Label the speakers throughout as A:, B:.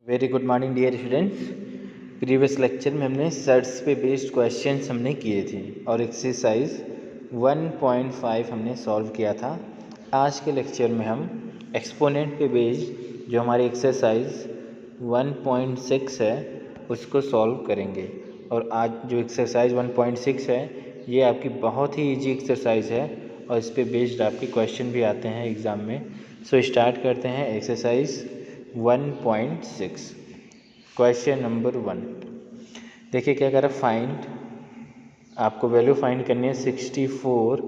A: Very good morning dear students. Previous lecture में हमने search पे बेस्ड क्वेश्चंस हमने किए थे और एक्सरसाइज 1.5 हमने सॉल्व किया था। आज के लेक्चर में हम एक्सपोनेंट पे बेस्ड जो हमारी एक्सरसाइज 1.6 है उसको सॉल्व करेंगे। और आज जो एक्सरसाइज 1.6 है ये आपकी बहुत ही इजी एक्सरसाइज है और इस पे बेस्ड आपके क्वेश्चन भी आते हैं एग्ज़ाम में। सो स्टार्ट करते हैं एक्सरसाइज 1.6। क्वेश्चन नंबर 1 देखिए क्या कह रहा है। फाइंड, आपको वैल्यू फाइंड करनी है 64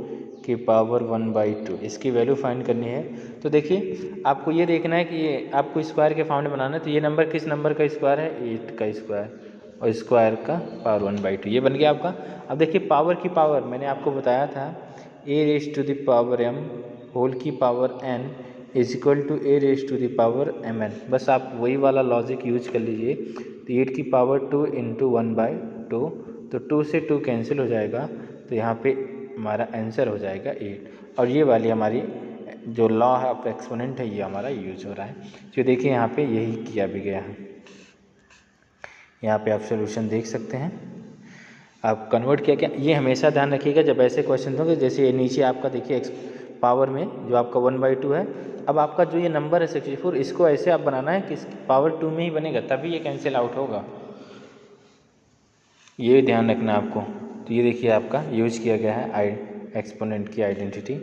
A: की पावर 1/2। इसकी वैल्यू फाइंड करनी है। तो देखिए आपको ये देखना है कि ये आपको स्क्वायर के फाउंड बनाना है। तो ये नंबर किस नंबर का स्क्वायर है? 8 का स्क्वायर और स्क्वायर का पावर 1/2। ये बन गया आपका। अब देखिए पावर की पावर मैंने आपको बताया था a⁻m होल की power n is equal to a⁻mn। बस आप वही वाला लॉजिक यूज कर लीजिए। तो 8 की पावर 2 इंटू 1/2, तो 2 से 2 कैंसिल हो जाएगा। तो यहाँ पे हमारा आंसर हो जाएगा 8। और ये वाली हमारी जो लॉ है ऑफ एक्सपोनेंट है ये हमारा यूज हो रहा है। तो देखिए यहाँ पे यही किया भी गया है। यहाँ पे आप सोल्यूशन देख सकते हैं। आप कन्वर्ट किया क्या, ये हमेशा ध्यान रखिएगा जब ऐसे क्वेश्चन होंगे। जैसे ये नीचे आपका देखिए पावर में जो आपका 1/2 है। अब आपका जो ये नंबर है 64, इसको ऐसे आप बनाना है कि पावर 2 में ही बनेगा, तभी ये कैंसिल आउट होगा। ये ध्यान रखना आपको। तो ये देखिए आपका यूज किया गया है एक्सपोनेंट की आइडेंटिटी।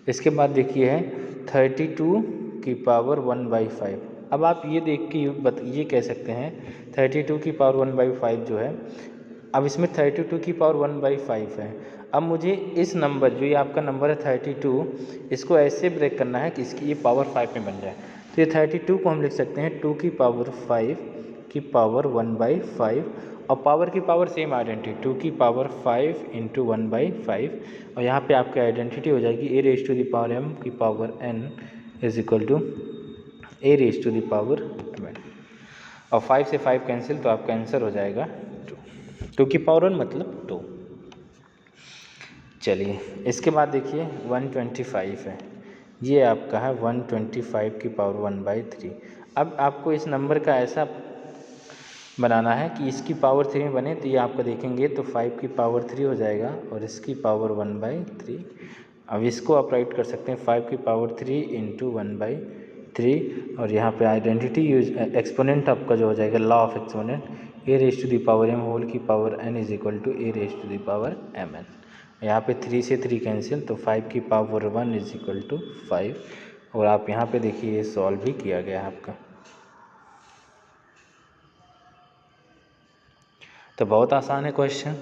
A: इसके बाद देखिए है 32 की पावर 1/5। अब आप ये देख के ये कह सकते हैं 32 की पावर 1/5 जो है, अब इसमें 32 की पावर 1/5 है। अब मुझे इस नंबर जो ये आपका नंबर है 32, इसको ऐसे ब्रेक करना है कि इसकी ये पावर 5 में बन जाए। तो ये 32 को हम लिख सकते हैं 2 की पावर 5 की पावर 1/5 और पावर की पावर सेम आइडेंटिटी 2 की पावर 5 इंटू 1/5। और यहाँ पे आपकी आइडेंटिटी हो जाएगी a⁻m की power n is equal to a⁻m। और 5 से 5 कैंसिल, तो आपका आंसर हो जाएगा 2 की पावर 1 मतलब 2। चलिए इसके बाद देखिए 125 है। ये आपका है 125 की पावर 1/3। अब आपको इस नंबर का ऐसा बनाना है कि इसकी पावर 3 बने। तो ये आपको देखेंगे तो 5 की पावर 3 हो जाएगा और इसकी पावर 1/3। अब इसको आप राइट कर सकते हैं 5 की पावर 3 इंटू 1/3। और यहाँ पे आइडेंटिटी यूज एक्सपोनेंट आपका जो हो जाएगा law of exponent a⁻m whole की power n is equal to a⁻mn। यहाँ पे 3 से 3 कैंसिल, तो 5 की पावर 1 इज इक्वल टू 5। और आप यहाँ पे देखिए ये सॉल्व भी किया गया है आपका। तो बहुत आसान है क्वेश्चन।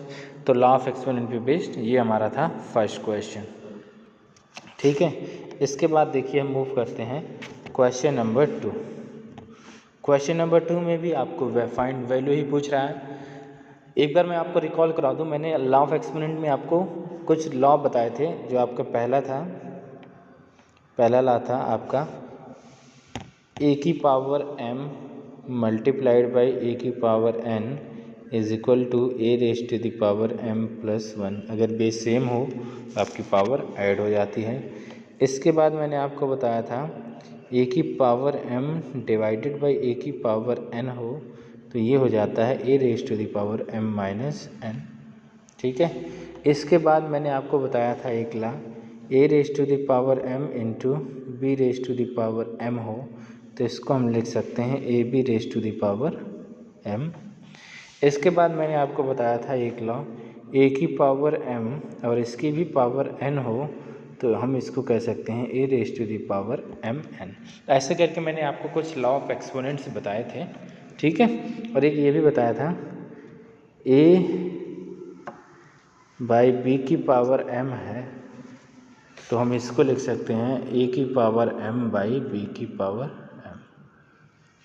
A: तो लॉ ऑफ एक्सपोनेंट पे बेस्ड ये हमारा था फर्स्ट क्वेश्चन। ठीक है, इसके बाद देखिए हम मूव करते हैं क्वेश्चन नंबर 2। क्वेश्चन नंबर 2 में भी आपको फाइंड वैल्यू ही पूछ रहा है। एक बार मैं आपको रिकॉल करा दूं, मैंने लॉ ऑफ एक्सपोनेंट में आपको कुछ लॉ बताए थे। जो आपका पहला लॉ था आपका a की power m multiplied by a की power n is equal to a⁻m+1। अगर बेस सेम हो तो आपकी पावर ऐड हो जाती है। इसके बाद मैंने आपको बताया था a की power m divided by a की पावर n हो तो ये हो जाता है a⁻m-n। ठीक है, इसके बाद मैंने आपको बताया था एक लॉ a⁻m इंटू b⁻m हो तो इसको हम लिख सकते हैं ab⁻m। इसके बाद मैंने आपको बताया था एक लॉ a की पावर m और इसकी भी पावर n हो तो हम इसको कह सकते हैं a⁻mn। ऐसे करके मैंने आपको कुछ लॉ ऑफ एक्सपोनेंट्स बताए थे। ठीक है, और एक ये भी बताया था a/b की पावर m है तो हम इसको लिख सकते हैं a⁻m/b की पावर m।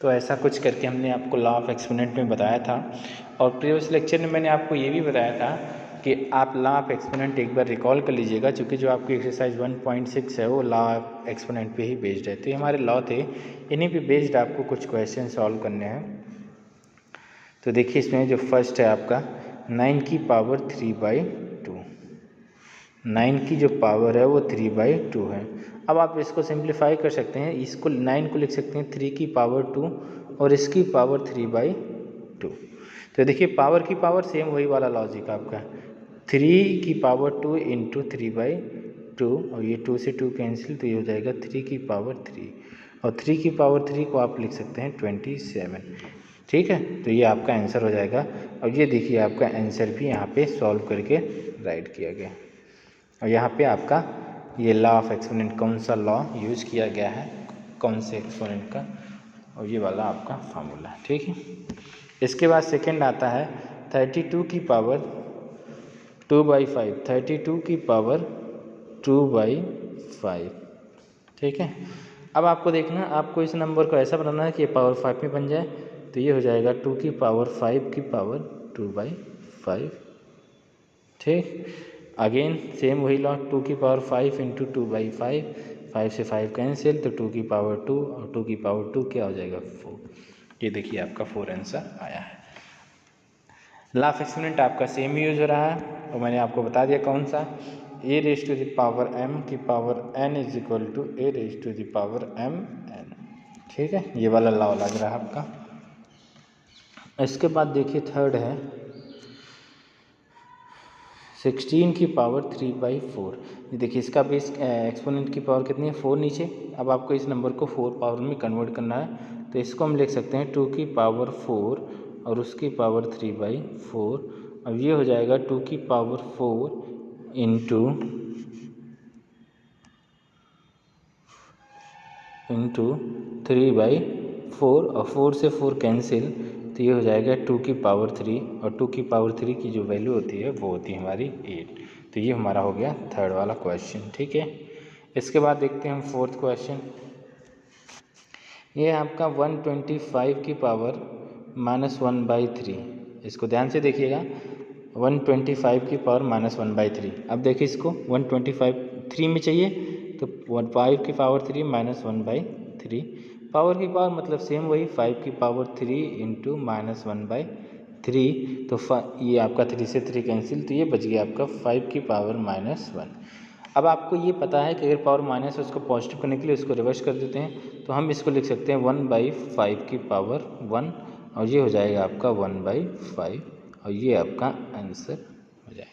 A: तो ऐसा कुछ करके हमने आपको लॉ ऑफ एक्सपोनेंट में बताया था। और प्रीवियस लेक्चर में मैंने आपको ये भी बताया था कि आप लॉ ऑफ एक्सपोनेंट एक बार रिकॉल कर लीजिएगा, क्योंकि जो आपकी एक्सरसाइज 1.6 है वो लॉ ऑफ एक्सपोनेंट पे ही बेस्ड है। तो ये हमारे लॉ थे, इन्हीं पे बेस्ड आपको कुछ क्वेश्चन सॉल्व करने हैं। तो देखिए इसमें जो फर्स्ट है आपका 9 की पावर 3/2। 9 की जो पावर है वो 3/2 है। अब आप इसको सिंप्लीफाई कर सकते हैं, इसको 9 को लिख सकते हैं 3 की पावर 2 और इसकी पावर 3/2। तो देखिए पावर की पावर सेम वही वाला लॉजिक आपका, 3 की पावर 2 इंटू 3/2 और ये 2 से 2 कैंसिल, तो ये हो जाएगा 3 की पावर 3 और 3 की पावर 3 को आप लिख सकते हैं 27। ठीक है, तो ये आपका आंसर हो जाएगा। और ये देखिए आपका आंसर भी यहाँ पे सॉल्व करके राइट किया गया। और यहाँ पे आपका ये लॉ ऑफ एक्सपोनेंट, कौन सा लॉ यूज़ किया गया है, कौन से एक्सपोनेंट का, और ये वाला आपका फार्मूला। ठीक है, इसके बाद सेकंड आता है 32 की पावर 2/5, 32 की पावर 2/5। ठीक है, अब आपको देखना, आपको इस नंबर को ऐसा बनाना है कि ये पावर 5 में बन जाए, तो ये हो जाएगा 2 की पावर 5 की पावर 2/5। ठीक, अगेन सेम वही लॉ, 2 की पावर 5 इंटू 2/5, 5 से 5 कैंसिल, तो 2 की पावर 2 और 2 की पावर 2 क्या हो जाएगा 4। ये देखिए आपका 4 आंसर आया है। लॉ ऑफ एक्सपोनेंट आपका सेम यूज हो रहा है और मैंने आपको बता दिया कौन सा, a raise to the power m की power n is equal to a raise to the power m n। ठीक है, ये वाला लॉ लग रहा है आपका। इसके बाद देखिए थर्ड है 16 की पावर 3/4। ये देखिए इसका बेस एक्सपोनेंट की पावर कितनी है 4 नीचे। अब आपको इस नंबर को 4 पावर में कन्वर्ट करना है, तो इसको हम लिख सकते हैं 2 की पावर 4 और उसकी पावर 3/4। अब ये हो जाएगा 2 की पावर 4 इंटू 3/4 और 4 से 4 कैंसिल, तो ये हो जाएगा 2 की पावर 3 और 2 की पावर 3 की जो वैल्यू होती है वो होती है हमारी 8। तो ये हमारा हो गया थर्ड वाला क्वेश्चन। ठीक है, इसके बाद देखते हैं हम फोर्थ क्वेश्चन। ये आपका 125 की पावर -1/3। इसको ध्यान से देखिएगा, 125 की पावर -1/3। अब देखिए इसको 125 3 में चाहिए, तो 5 की पावर 3 -1/3। पावर की पावर मतलब सेम वही, 5 की पावर 3 इंटू -1/3। तो ये आपका 3 से 3 कैंसिल, तो ये बच गया आपका 5 की पावर -1। अब आपको ये पता है कि अगर पावर माइनस है उसको पॉजिटिव करने के लिए इसको रिवर्स कर देते हैं, तो हम इसको लिख सकते हैं 1/5 की पावर 1 और ये हो जाएगा आपका 1/5 और ये आपका आंसर हो जाएगा।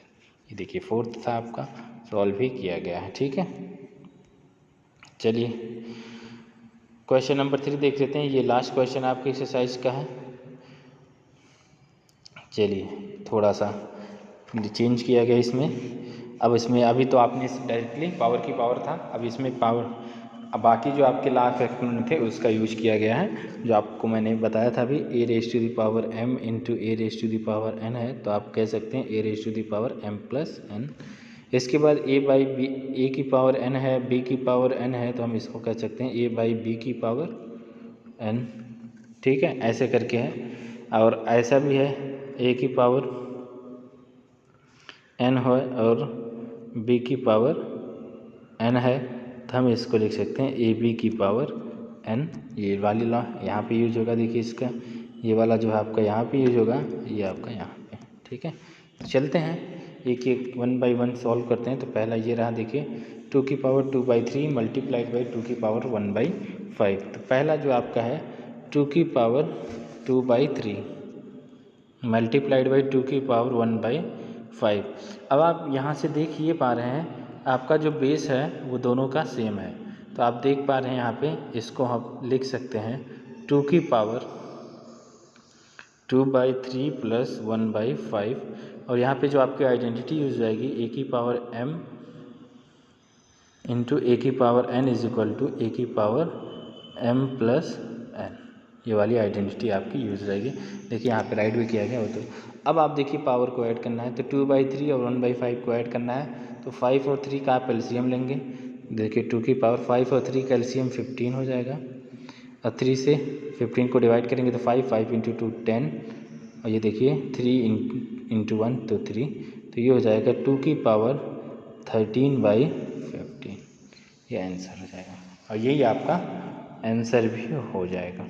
A: ये देखिए फोर्थ था आपका, सॉल्व भी किया गया है। ठीक है, चलिए क्वेश्चन नंबर 3 देख लेते हैं। ये लास्ट क्वेश्चन आपके एक्सरसाइज का है। चलिए थोड़ा सा चेंज किया गया इसमें। अब इसमें अभी तो आपने डायरेक्टली पावर की पावर था, अब इसमें पावर, अब बाकी जो आपके लॉ ऑफ एक्सपोनेंट थे उसका यूज किया गया है, जो आपको मैंने बताया था अभी, a raise to the power m into a raise to the power n है, तो आप कह सकते हैं a raise to the power m plus n। इसके बाद a बाई बी, ए की पावर n है, b की पावर n है, तो हम इसको कह सकते हैं a बाई बी की पावर n। ठीक है, ऐसे करके है। और ऐसा भी है, a की पावर n है और b की पावर n है, तो हम इसको लिख सकते हैं ए बी की पावर n। ये वाली लॉ यहाँ पे यूज होगा, देखिए इसका ये वाला जो है आपका यहाँ पे यूज होगा, ये आपका यहाँ पे। ठीक है, चलते हैं एक एक 1 बाई 1 सॉल्व करते हैं। तो पहला ये रहा, देखिए 2 की पावर 2/3 मल्टीप्लाइड बाई 2 की पावर 1/5। तो पहला जो आपका है 2 की पावर 2/3 मल्टीप्लाइड बाई 2 की पावर 1/5। अब आप यहाँ से देख ये पा रहे हैं आपका जो बेस है वो दोनों का सेम है, तो आप देख पा रहे हैं यहाँ पे, इसको हम लिख सकते हैं 2 की पावर 2/3 प्लस 1/5 और यहाँ पे जो आपकी आइडेंटिटी यूज जाएगी ए की पावर m इंटू ए की power n is equal to a की पावर m प्लस n। ये वाली आइडेंटिटी आपकी यूज रहेगी। देखिए यहाँ पे राइट भी किया गया हो। तो अब आप देखिए पावर को ऐड करना है, तो 2/3 और 1/5 को ऐड करना है, तो 5 और 3 का आप एलसीएम लेंगे। देखिए 2 की पावर 5 और 3 का एलसीएम 15 हो जाएगा और 3 से 15 को डिवाइड करेंगे तो 5 इंटू 2 10 और ये देखिए 3 इंटू 1 तो 3, तो ये हो जाएगा 2 की पावर 13/15। ये आंसर हो जाएगा और यही आपका आंसर भी हो जाएगा।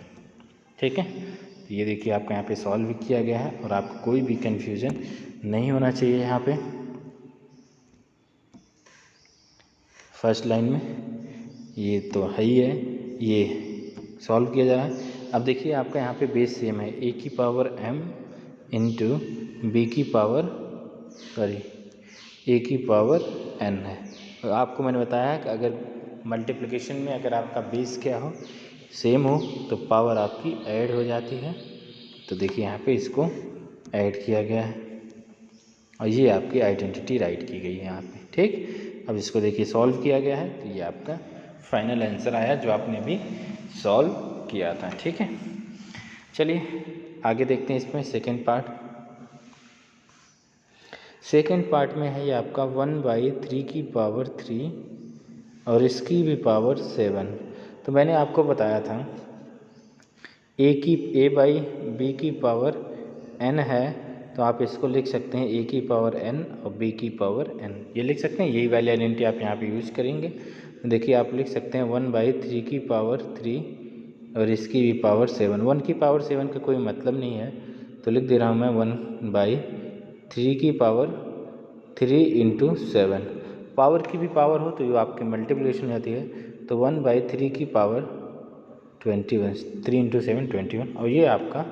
A: ठीक है, तो ये देखिए आपका यहाँ पे सॉल्व भी किया गया है और आपको कोई भी कन्फ्यूज़न नहीं होना चाहिए। यहाँ पे फर्स्ट लाइन में ये तो है ही है, ये सॉल्व किया जा रहा है। अब देखिए आपका यहाँ पे बेस सेम है, ए की पावर m इंटू बी की पावर ए की पावर n है। और आपको मैंने बताया कि अगर मल्टीप्लिकेशन में अगर आपका बेस क्या हो, सेम हो, तो पावर आपकी ऐड हो जाती है। तो देखिए यहाँ पे इसको ऐड किया गया है और ये आपकी आइडेंटिटी राइट की गई है यहाँ पे। ठीक, अब इसको देखिए सॉल्व किया गया है, तो ये आपका फाइनल आंसर आया जो आपने अभी सॉल्व किया था। ठीक है, चलिए आगे देखते हैं इसमें सेकेंड पार्ट। सेकेंड पार्ट में है ये आपका 1/3 की पावर 3 और इसकी भी पावर 7। तो मैंने आपको बताया था a बाई बी की पावर n है, तो आप इसको लिख सकते हैं a की पावर n और b की पावर n, ये लिख सकते हैं। यही वाली आइडेंटिटी आप यहाँ पे यूज करेंगे। देखिए आप लिख सकते हैं 1/3 की पावर 3 और इसकी भी पावर 7। 1 की पावर 7 का कोई मतलब नहीं है, तो लिख दे रहा हूँ मैं 1/3 की पावर 3 इंटू 7। पावर की भी पावर हो तो ये आपकी मल्टीप्लिकेशन हो जाती है, तो 1/3 की पावर 21, 3 इंटू 7 21, और ये आपका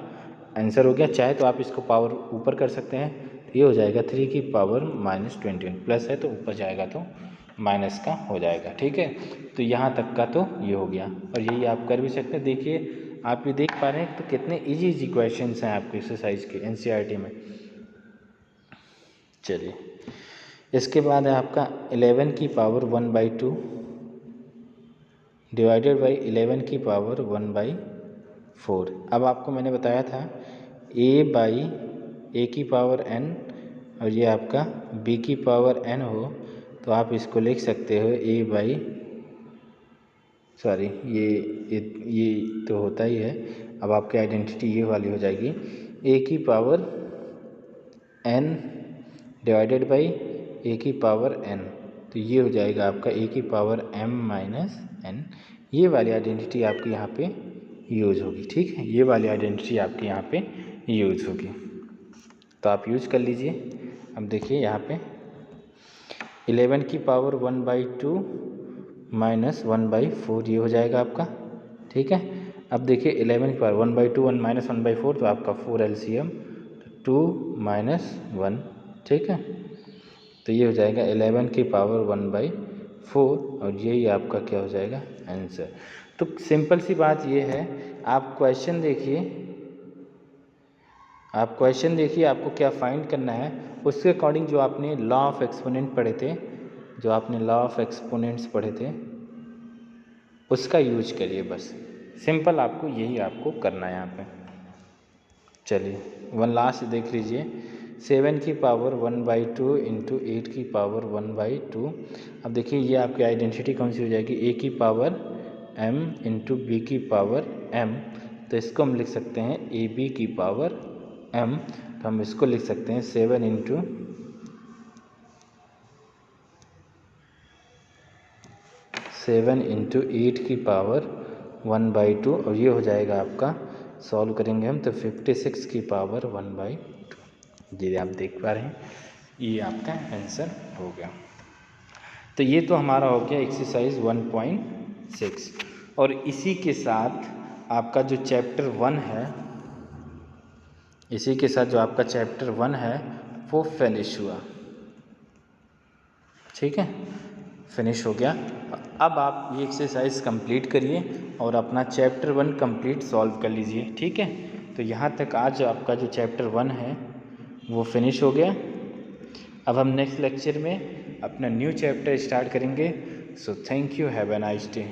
A: आंसर हो गया। चाहे तो आप इसको पावर ऊपर कर सकते हैं, तो ये हो जाएगा 3 की पावर -21, प्लस है तो ऊपर जाएगा तो माइनस का हो जाएगा। ठीक है, तो यहाँ तक का तो ये हो गया, और यही आप कर भी सकते हैं। देखिए आप ये देख पा रहे हैं तो कितने इजी क्वेश्चंस हैं आपके एक्सरसाइज के एनसीईआरटी में। चलिए इसके बाद है आपका 11 की पावर 1/2 डिवाइडेड बाई 11 की पावर 1/4। अब आपको मैंने बताया था a की पावर n और ये आपका b की पावर n हो, तो आप इसको लिख सकते हो ये तो होता ही है। अब आपकी आइडेंटिटी ये वाली हो जाएगी a की power n divided by a की पावर n, तो ये हो जाएगा आपका a की पावर m माइनस n। ये वाली आइडेंटिटी आपकी यहाँ पे यूज होगी। ठीक है, ये वाली आइडेंटिटी आपकी यहाँ पे यूज होगी, तो आप यूज कर लीजिए। अब देखिए यहाँ पे 11 की पावर 1/2 माइनस 1/4 ये हो जाएगा आपका। ठीक है, अब देखिए 11 की पावर 1/2 1 माइनस 1/4, तो आपका 4 LCM 2 माइनस 1। ठीक है, तो ये हो जाएगा 11 की पावर 1/4 और यही आपका क्या हो जाएगा आंसर। तो सिंपल सी बात ये है, आप क्वेश्चन देखिए, आपको क्या फाइंड करना है, उसके अकॉर्डिंग जो आपने लॉ ऑफ एक्सपोनेंट पढ़े थे, पढ़े थे उसका यूज करिए। बस सिंपल आपको यही आपको करना है यहाँ पे। चलिए वन लास्ट देख लीजिए, 7 की पावर 1/2 इंटू 8 की पावर 1/2। अब देखिए ये आपकी आइडेंटिटी कौन सी हो जाएगी, a की पावर m इंटू बी की पावर m, तो इसको हम लिख सकते हैं ab की पावर m। तो हम इसको लिख सकते हैं 7 इंटू 8 की पावर 1/2, और ये हो जाएगा आपका, सॉल्व करेंगे हम तो 56 की पावर 1/2। जी आप देख पा रहे हैं, ये आपका आंसर हो गया। तो ये तो हमारा हो गया एक्सरसाइज 1.6, और इसी के साथ आपका जो चैप्टर 1 है, वो फिनिश हुआ। ठीक है, फिनिश हो गया। अब आप ये एक्सरसाइज कंप्लीट करिए और अपना चैप्टर 1 कंप्लीट सॉल्व कर लीजिए। ठीक है, तो यहाँ तक आज आपका जो चैप्टर 1 है वो फिनिश हो गया। अब हम नेक्स्ट लेक्चर में अपना न्यू चैप्टर स्टार्ट करेंगे। So thank you, have a nice day.